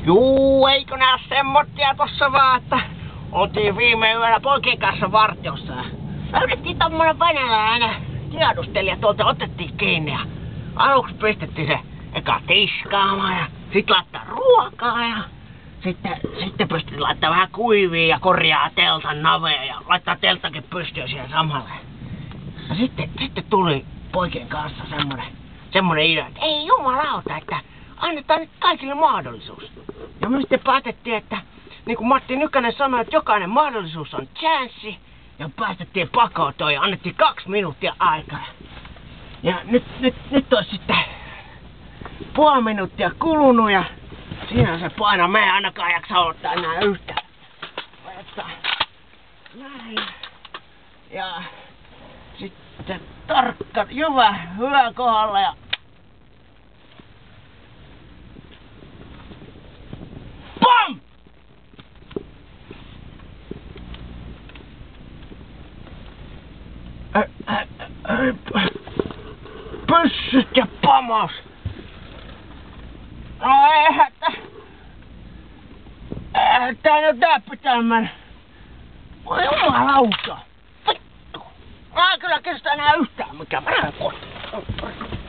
Juu, eikö nää semmottia tossa vaan, että oltiin viime yönä poikien kanssa vartiossa. Löydettiin tommonen venäläinen tiedustelija tuolta, otettiin kiinni ja aluksi pistettiin se eka tiskaamaan ja sit laittaa ruokaa ja sitten pystyt laittaa vähän kuivia ja korjaa teltan navea ja laittaa telttakin pystyyn siihen samalle. Ja sitten tuli poikien kanssa semmonen idea, että ei jumalauta, että annetaan nyt kaikille mahdollisuus. Ja me sitten päätettiin, että niin kuin Matti Nykänen sanoi, että jokainen mahdollisuus on chanssi. Ja päästettiin pakoon ja annettiin 2 minuuttia aikaa. Ja nyt on sitten 0,5 minuuttia kulunut ja siinä se paino. Me ei ainakaan jaksa odottaa enää yhtään. Laittaa näin. Ja sitten tarkka jyvä yläkohdalla ja PAM! Pyssyt ja pamos! No eihän tää nyt tää pitää mennä. Voi jumalauta! Vittu! Mä en kyllä kestä enää yhtään mikään. Mä en kotiin.